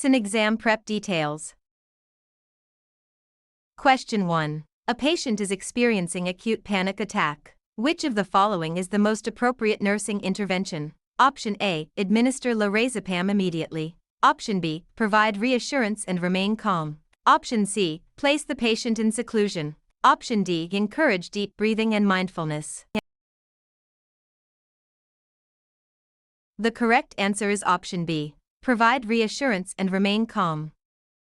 CEN Exam Prep Details. Question 1. A patient is experiencing acute panic attack. Which of the following is the most appropriate nursing intervention? Option A. Administer lorazepam immediately. Option B. Provide reassurance and remain calm. Option C. Place the patient in seclusion. Option D. Encourage deep breathing and mindfulness. The correct answer is option B. Provide reassurance and remain calm.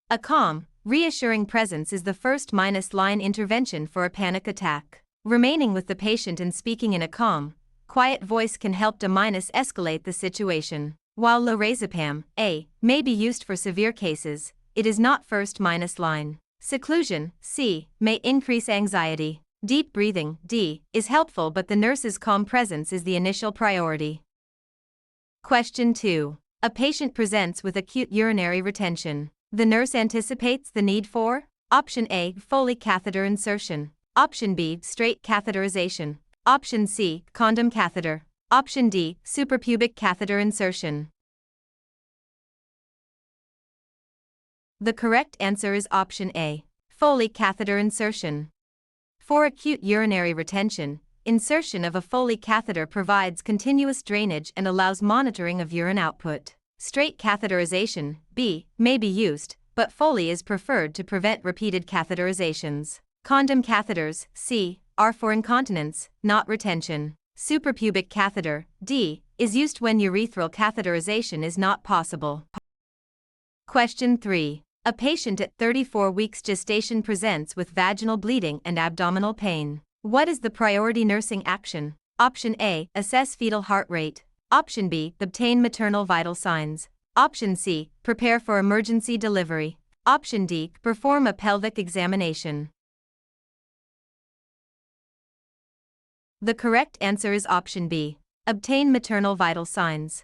A calm, reassuring presence is the first line intervention for a panic attack. Remaining with the patient and speaking in a calm, quiet voice can help to escalate the situation. While lorazepam A may be used for severe cases, it is not first line. Seclusion C may increase anxiety. Deep breathing D is helpful, but the nurse's calm presence is the initial priority. Question 2. A patient presents with acute urinary retention. The nurse anticipates the need for Option A. Foley catheter insertion. Option B. Straight catheterization. Option C. Condom catheter. Option D. Suprapubic catheter insertion. The correct answer is option A. Foley catheter insertion. For acute urinary retention, insertion of a Foley catheter provides continuous drainage and allows monitoring of urine output. Straight catheterization B may be used, but Foley is preferred to prevent repeated catheterizations. Condom catheters C are for incontinence, not retention. Suprapubic catheter D is used when urethral catheterization is not possible. Question 3. A patient at 34 weeks gestation presents with vaginal bleeding and abdominal pain. What is the priority nursing action? Option A. Assess fetal heart rate. Option B. Obtain maternal vital signs. Option C. Prepare for emergency delivery. Option D. Perform a pelvic examination. The correct answer is option B. Obtain maternal vital signs.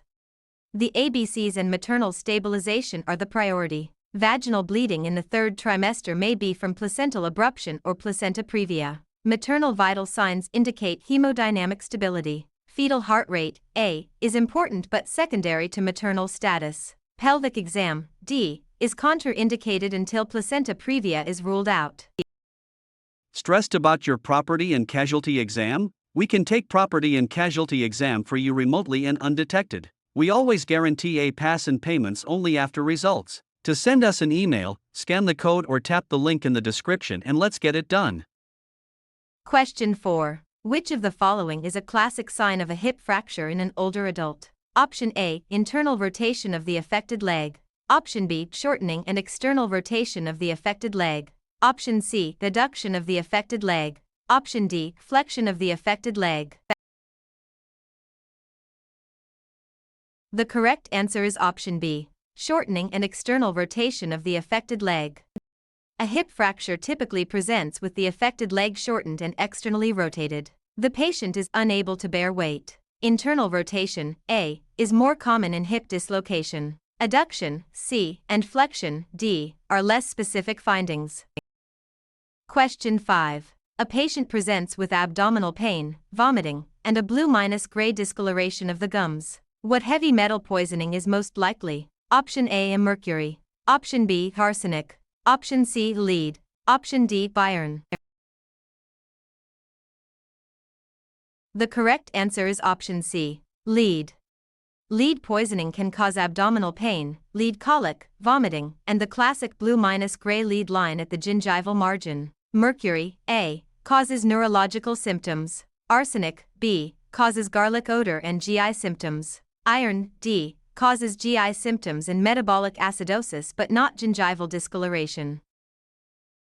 The ABCs and maternal stabilization are the priority. Vaginal bleeding in the third trimester may be from placental abruption or placenta previa. Maternal vital signs indicate hemodynamic stability. Fetal heart rate A is important but secondary to maternal status. Pelvic exam D is contraindicated until placenta previa is ruled out. Stressed about your property and casualty exam? We can take property and casualty exam for you remotely and undetected. We always guarantee a pass and payments only after results. To send us an email, scan the code or tap the link in the description and let's get it done. Question 4. Which of the following is a classic sign of a hip fracture in an older adult? Option A. Internal rotation of the affected leg. Option B. Shortening and external rotation of the affected leg. Option C. Adduction of the affected leg. Option D. Flexion of the affected leg. The correct answer is option B. Shortening and external rotation of the affected leg. A hip fracture typically presents with the affected leg shortened and externally rotated. The patient is unable to bear weight. Internal rotation A is more common in hip dislocation. Adduction C and flexion D are less specific findings. Question 5. A patient presents with abdominal pain, vomiting, and a blue-gray discoloration of the gums. What heavy metal poisoning is most likely? Option A. Mercury. Option B. Arsenic. Option C. Lead. Option D. Iron. The correct answer is option C. Lead. Lead poisoning can cause abdominal pain, lead colic, vomiting, and the classic blue-gray lead line at the gingival margin. Mercury A causes neurological symptoms. Arsenic B causes garlic odor and GI symptoms. Iron D causes GI symptoms and metabolic acidosis but not gingival discoloration.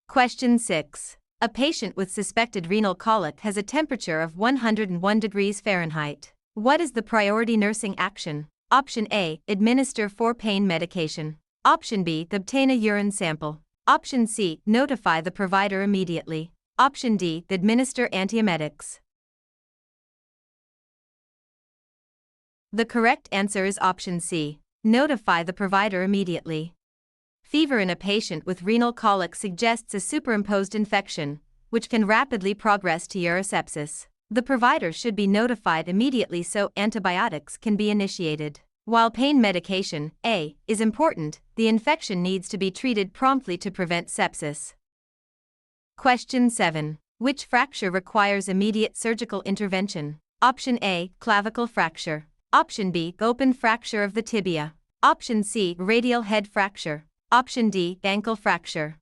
Question 6. A patient with suspected renal colic has a temperature of 101 degrees Fahrenheit. What is the priority nursing action? Option A. Administer for pain medication. Option B. Obtain a urine sample. Option C. Notify the provider immediately. Option D. Administer antiemetics. The correct answer is option C. Notify the provider immediately. Fever in a patient with renal colic suggests a superimposed infection, which can rapidly progress to urosepsis. The provider should be notified immediately so antibiotics can be initiated. While pain medication, A, is important, the infection needs to be treated promptly to prevent sepsis. Question 7. Which fracture requires immediate surgical intervention? Option A, clavicle fracture. Option B, open fracture of the tibia. Option C, radial head fracture. Option D, ankle fracture.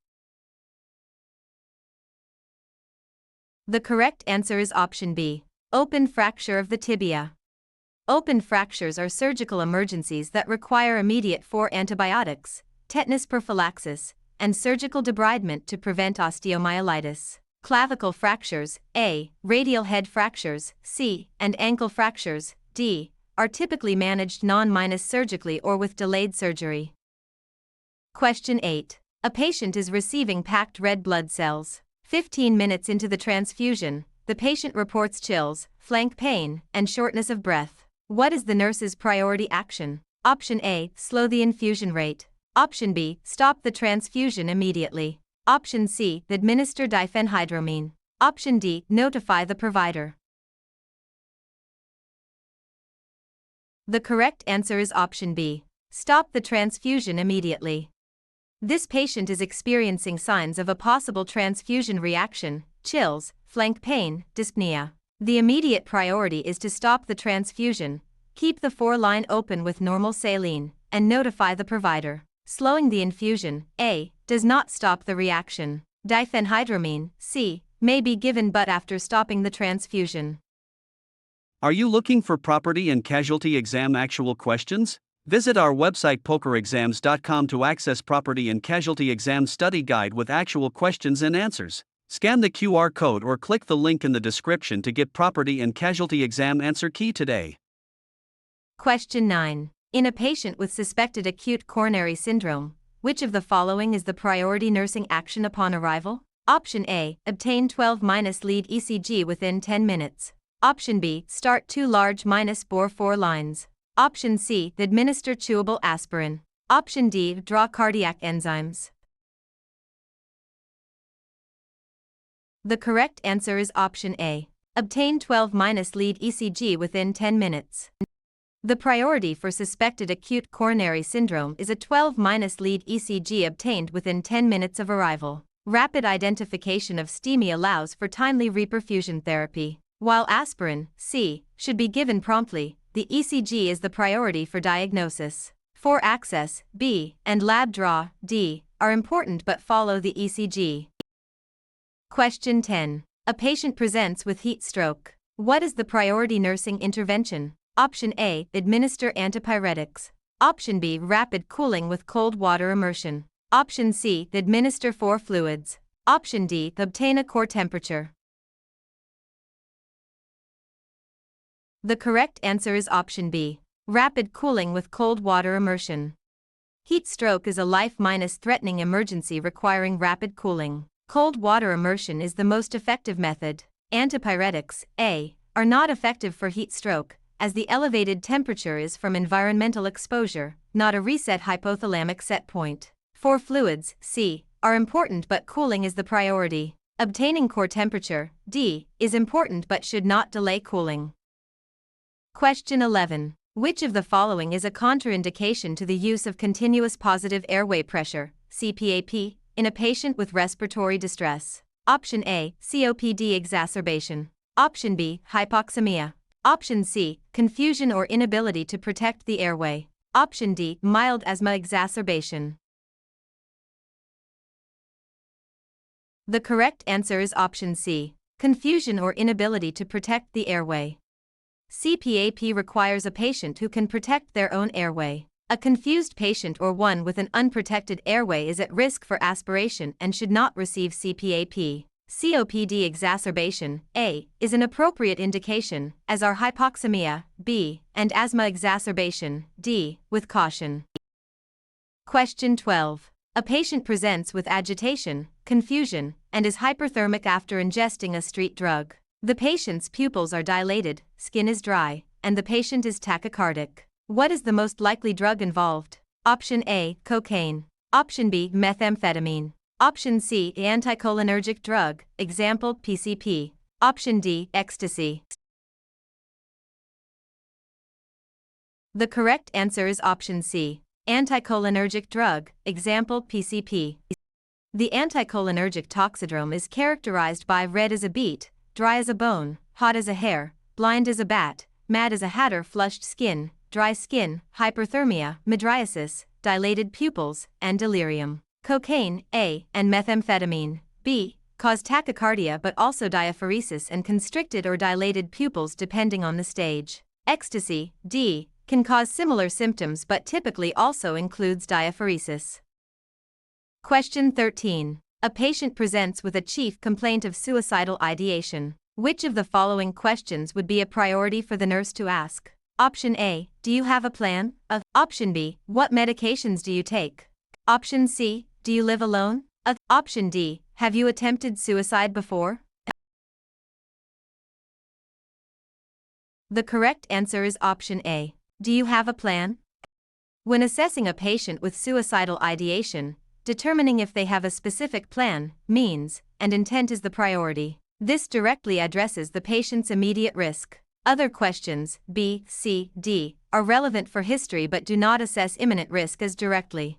The correct answer is option B, open fracture of the tibia. Open fractures are surgical emergencies that require immediate antibiotics, tetanus prophylaxis, and surgical debridement to prevent osteomyelitis. Clavicle fractures, A, radial head fractures, C, and ankle fractures, D, are typically managed non-surgically or with delayed surgery. Question 8. A patient is receiving packed red blood cells. 15 minutes into the transfusion, the patient reports chills, flank pain, and shortness of breath. What is the nurse's priority action? Option A, slow the infusion rate. Option B, stop the transfusion immediately. Option C, administer diphenhydramine. Option D, notify the provider. The correct answer is option B, stop the transfusion immediately. This patient is experiencing signs of a possible transfusion reaction, chills, flank pain, dyspnea. The immediate priority is to stop the transfusion, keep the 4-line open with normal saline, and notify the provider. Slowing the infusion, A, does not stop the reaction. Diphenhydramine, C, may be given but after stopping the transfusion. Are you looking for property and casualty exam actual questions? Visit our website pokerexams.com to access property and casualty exam study guide with actual questions and answers. Scan the QR code or click the link in the description to get property and casualty exam answer key today. Question 9. In a patient with suspected acute coronary syndrome, which of the following is the priority nursing action upon arrival? Option A, obtain 12-lead ECG within 10 minutes. Option B, start 2 large -bore 4 lines. Option C, administer chewable aspirin. Option D, draw cardiac enzymes. The correct answer is option A, obtain 12-lead ECG within 10 minutes. The priority for suspected acute coronary syndrome is a 12-lead ECG obtained within 10 minutes of arrival. Rapid identification of STEMI allows for timely reperfusion therapy. While aspirin, C, should be given promptly, the ECG is the priority for diagnosis. For access, B, and lab draw, D, are important but follow the ECG. Question 10. A patient presents with heat stroke. What is the priority nursing intervention? Option A, administer antipyretics. Option B, rapid cooling with cold water immersion. Option C, administer 4 fluids. Option D, obtain a core temperature. The correct answer is option B, rapid cooling with cold water immersion. Heat stroke is a life-threatening emergency requiring rapid cooling. Cold water immersion is the most effective method. Antipyretics, A, are not effective for heat stroke, as the elevated temperature is from environmental exposure, not a reset hypothalamic set point. For fluids, C, are important but cooling is the priority. Obtaining core temperature, D, is important but should not delay cooling. Question 11. Which of the following is a contraindication to the use of continuous positive airway pressure, CPAP, in a patient with respiratory distress? Option A, COPD exacerbation. Option B, hypoxemia. Option C, confusion or inability to protect the airway. Option D, mild asthma exacerbation. The correct answer is option C, confusion or inability to protect the airway. CPAP requires a patient who can protect their own airway. A confused patient or one with an unprotected airway is at risk for aspiration and should not receive CPAP. COPD exacerbation, A, is an appropriate indication, as are hypoxemia, B, and asthma exacerbation, D, with caution. Question 12. A patient presents with agitation, confusion, and is hyperthermic after ingesting a street drug. The patient's pupils are dilated, skin is dry, and the patient is tachycardic. What is the most likely drug involved? Option A, cocaine. Option B, methamphetamine. Option C, anticholinergic drug, example PCP. Option D, ecstasy. The correct answer is option C, anticholinergic drug, example PCP. The anticholinergic toxidrome is characterized by red as a beet, dry as a bone, hot as a hare, blind as a bat, mad as a hatter, flushed skin, dry skin, hyperthermia, mydriasis, dilated pupils, and delirium. Cocaine, A, and methamphetamine, B, cause tachycardia but also diaphoresis and constricted or dilated pupils depending on the stage. Ecstasy, D, can cause similar symptoms but typically also includes diaphoresis. Question 13. A patient presents with a chief complaint of suicidal ideation. Which of the following questions would be a priority for the nurse to ask? Option A, do you have a plan? Option B, what medications do you take? Option C, do you live alone? Option D, have you attempted suicide before? The correct answer is option A. Do you have a plan? When assessing a patient with suicidal ideation, determining if they have a specific plan, means, and intent is the priority. This directly addresses the patient's immediate risk. Other questions, B, C, D, are relevant for history but do not assess imminent risk as directly.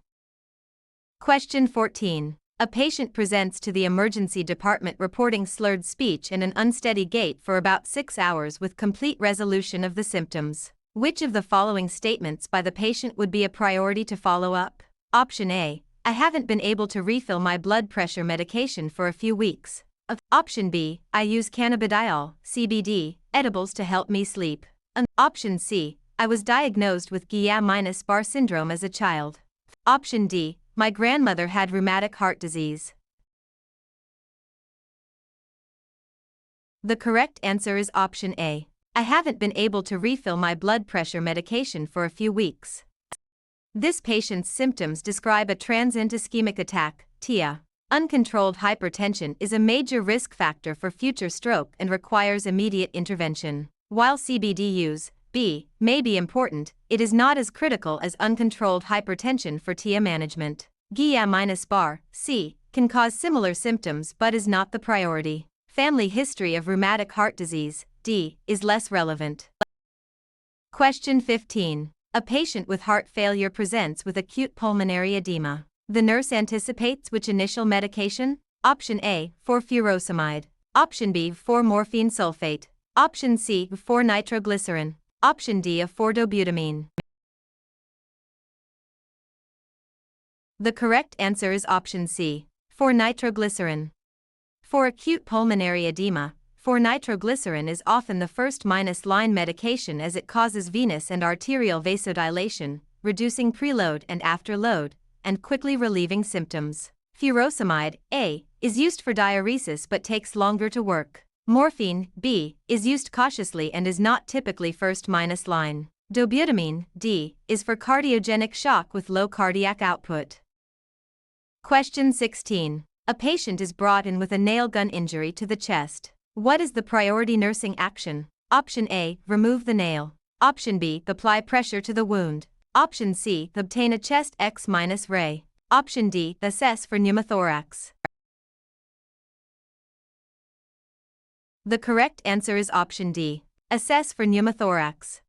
Question 14. A patient presents to the emergency department reporting slurred speech and an unsteady gait for about 6 hours with complete resolution of the symptoms. Which of the following statements by the patient would be a priority to follow up? Option A, I haven't been able to refill my blood pressure medication for a few weeks. Option B, I use cannabidiol, CBD, edibles to help me sleep. Option C, I was diagnosed with Guillain-Barré syndrome as a child. Option D, my grandmother had rheumatic heart disease. The correct answer is option A. I haven't been able to refill my blood pressure medication for a few weeks. This patient's symptoms describe a transient ischemic attack, TIA. Uncontrolled hypertension is a major risk factor for future stroke and requires immediate intervention. While CBD use, B, may be important, it is not as critical as uncontrolled hypertension for TIA management. Guillain-Barré, C, can cause similar symptoms but is not the priority. Family history of rheumatic heart disease, D, is less relevant. Question 15. A patient with heart failure presents with acute pulmonary edema. The nurse anticipates which initial medication? Option A, for furosemide. Option B, for morphine sulfate. Option C, for nitroglycerin. Option D, for dobutamine. The correct answer is option C, for nitroglycerin. For acute pulmonary edema, for nitroglycerin is often the first line medication as it causes venous and arterial vasodilation, reducing preload and afterload, and quickly relieving symptoms. Furosemide, A, is used for diuresis but takes longer to work. Morphine, B, is used cautiously and is not typically first line. Dobutamine, D, is for cardiogenic shock with low cardiac output. Question 16. A patient is brought in with a nail gun injury to the chest. What is the priority nursing action? Option A, remove the nail. Option B, apply pressure to the wound. Option C, obtain a chest X-ray. Option D, assess for pneumothorax. The correct answer is option D, assess for pneumothorax.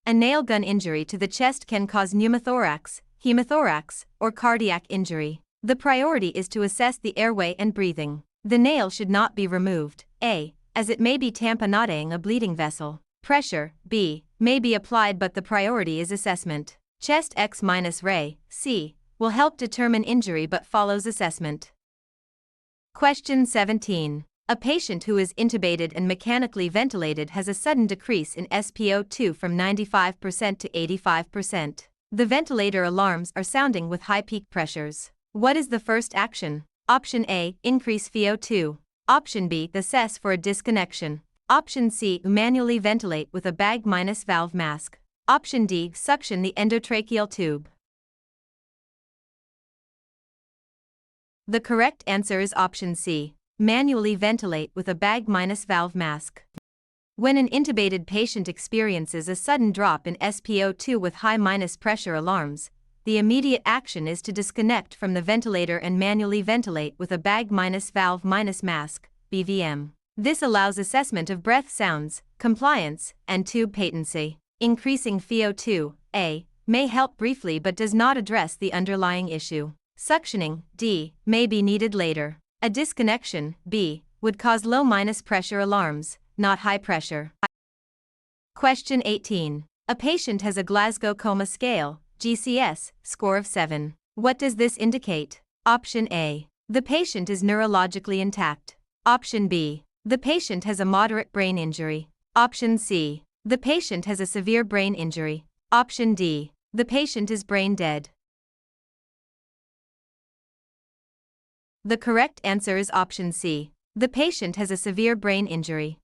A nail gun injury to the chest can cause pneumothorax, hemothorax, or cardiac injury. The priority is to assess the airway and breathing. The nail should not be removed, A, as it may be tamponading a bleeding vessel. Pressure, B, may be applied but the priority is assessment. Chest X-ray, C, will help determine injury but follows assessment. Question 17. A patient who is intubated and mechanically ventilated has a sudden decrease in SpO2 from 95% to 85%. The ventilator alarms are sounding with high peak pressures. What is the first action? Option A, increase VO2. Option B, assess for a disconnection. Option C, manually ventilate with a bag-valve mask. Option D, suction the endotracheal tube. The correct answer is option C, manually ventilate with a bag-valve mask. When an intubated patient experiences a sudden drop in SpO2 with high pressure alarms, the immediate action is to disconnect from the ventilator and manually ventilate with a bag-valve mask, BVM. This allows assessment of breath sounds, compliance, and tube patency. Increasing FiO2, A, may help briefly but does not address the underlying issue. Suctioning, D, may be needed later. A disconnection, B, would cause low minus pressure alarms, not high pressure. Question 18. A patient has a Glasgow Coma Scale, GCS, score of 7. What does this indicate? Option A. The patient is neurologically intact. Option B. The patient has a moderate brain injury. Option C. The patient has a severe brain injury. Option D. The patient is brain dead. The correct answer is option C. The patient has a severe brain injury.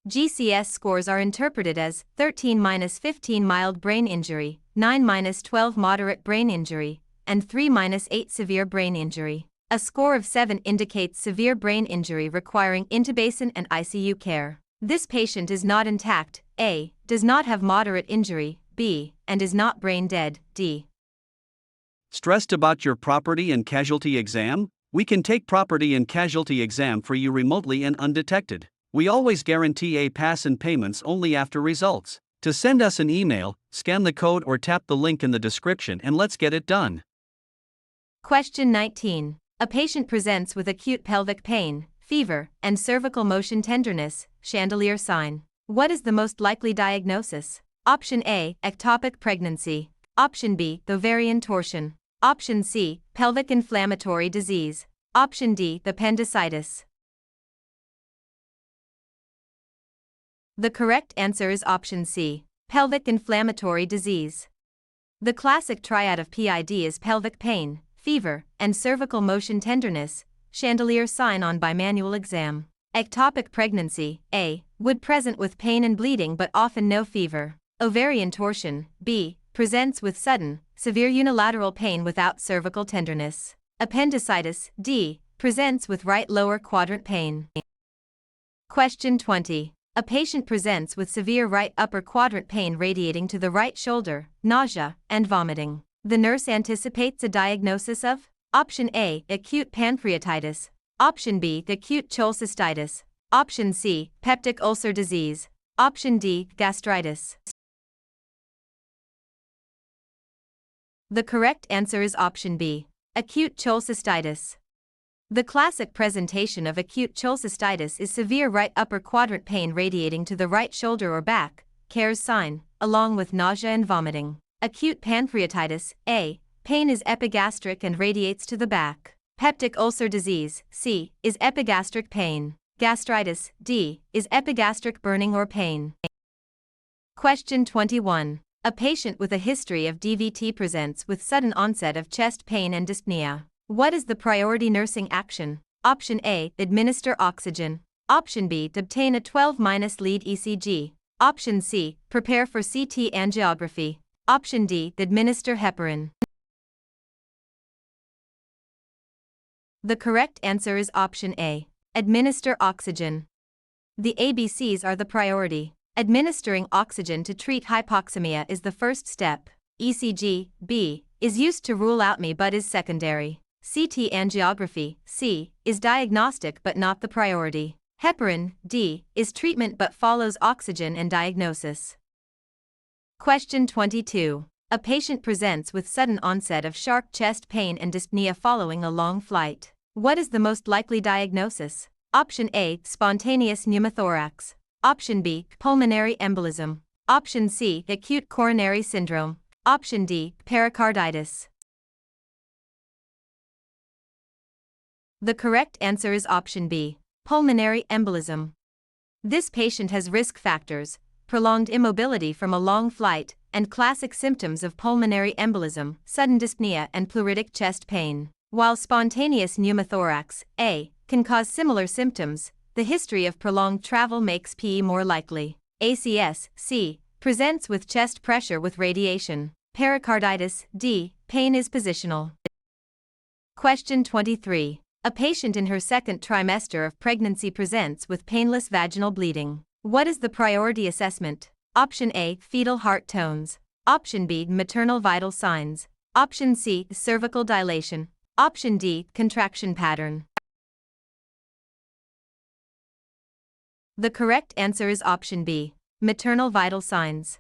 GCS scores are interpreted as 13-15 mild brain injury, 9-12 moderate brain injury, and 3-8 severe brain injury. A score of 7 indicates severe brain injury requiring intubation and ICU care. This patient is not intact, A, does not have moderate injury, B, and is not brain dead, D. Stressed about your property and casualty exam? We can take property and casualty exam for you remotely and undetected. We always guarantee a pass and payments only after results. To send us an email, scan the code or tap the link in the description and let's get it done. Question 19. A patient presents with acute pelvic pain, fever, and cervical motion tenderness, chandelier sign. What is the most likely diagnosis? Option A, ectopic pregnancy. Option B, ovarian torsion. Option C, pelvic inflammatory disease. Option D, appendicitis. The correct answer is option C, pelvic inflammatory disease. The classic triad of PID is pelvic pain, fever, and cervical motion tenderness, chandelier sign on bimanual exam. Ectopic pregnancy, A, would present with pain and bleeding but often no fever. Ovarian torsion, B, presents with sudden, severe unilateral pain without cervical tenderness. Appendicitis, D, presents with right lower quadrant pain. Question 20. A patient presents with severe right upper quadrant pain radiating to the right shoulder, nausea, and vomiting. The nurse anticipates a diagnosis of Option A, acute pancreatitis. Option B, acute cholecystitis. Option C, peptic ulcer disease. Option D, gastritis. The correct answer is option B, acute cholecystitis. The classic presentation of acute cholecystitis is severe right upper quadrant pain radiating to the right shoulder or back, Care's sign, along with nausea and vomiting. Acute pancreatitis, A, pain is epigastric and radiates to the back. Peptic ulcer disease, C, is epigastric pain. Gastritis, D, is epigastric burning or pain. Question 21. A patient with a history of DVT presents with sudden onset of chest pain and dyspnea. What is the priority nursing action? Option A, administer oxygen. Option B, obtain a 12-lead ECG. Option C, prepare for CT angiography. Option D, administer heparin. The correct answer is option A, administer oxygen. The ABCs are the priority. Administering oxygen to treat hypoxemia is the first step. ECG, B, is used to rule out me but is secondary. CT angiography, C, is diagnostic but not the priority. Heparin, D, is treatment but follows oxygen and diagnosis. Question 22. A patient presents with sudden onset of sharp chest pain and dyspnea following a long flight. What is the most likely diagnosis? Option A, spontaneous pneumothorax. Option B, pulmonary embolism. Option C, acute coronary syndrome. Option D, pericarditis. The correct answer is option B, pulmonary embolism. This patient has risk factors, prolonged immobility from a long flight, and classic symptoms of pulmonary embolism, sudden dyspnea and pleuritic chest pain. While spontaneous pneumothorax, A, can cause similar symptoms, the history of prolonged travel makes PE more likely. ACS, C, presents with chest pressure with radiation. Pericarditis, D, pain is positional. Question 23. A patient in her second trimester of pregnancy presents with painless vaginal bleeding. What is the priority assessment? Option A, fetal heart tones. Option B, maternal vital signs. Option C, cervical dilation. Option D, contraction pattern. The correct answer is option B, maternal vital signs.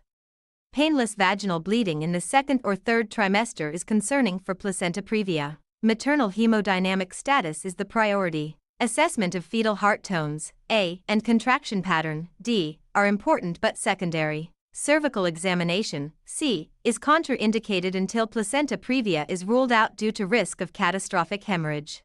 Painless vaginal bleeding in the second or third trimester is concerning for placenta previa. Maternal hemodynamic status is the priority. Assessment of fetal heart tones, A, and contraction pattern, D, are important but secondary. Cervical examination, C, is contraindicated until placenta previa is ruled out due to risk of catastrophic hemorrhage.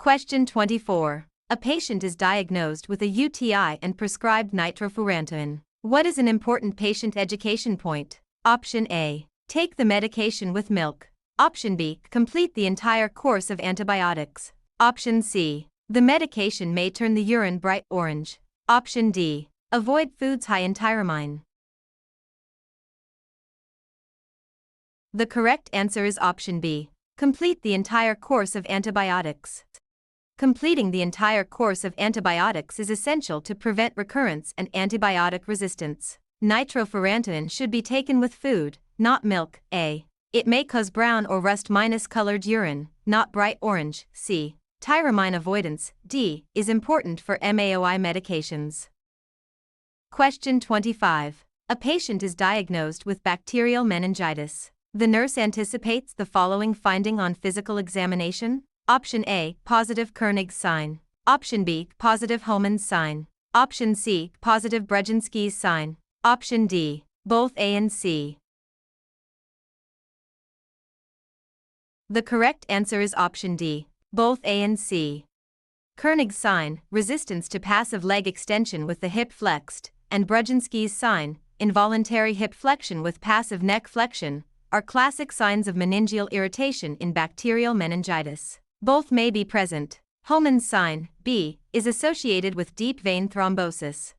Question 24. A patient is diagnosed with a UTI and prescribed nitrofurantoin. What is an important patient education point? Option A. Take the medication with milk. Option B. Complete the entire course of antibiotics. Option C. The medication may turn the urine bright orange. Option D. Avoid foods high in tyramine. The correct answer is option B. Complete the entire course of antibiotics. Completing the entire course of antibiotics is essential to prevent recurrence and antibiotic resistance. Nitrofurantoin should be taken with food, not milk. A. It may cause brown or rust-colored urine, not bright orange. C. Tyramine avoidance, D, is important for MAOI medications. Question 25. A patient is diagnosed with bacterial meningitis. The nurse anticipates the following finding on physical examination. Option A, positive Kernig's sign. Option B, positive Hohmann's sign. Option C, positive Brzezinski's sign. Option D, both A and C. The correct answer is option D, both A and C. Kernig's sign, resistance to passive leg extension with the hip flexed, and Brzezinski's sign, involuntary hip flexion with passive neck flexion, are classic signs of meningeal irritation in bacterial meningitis. Both may be present. Hohmann's sign, B, is associated with deep vein thrombosis.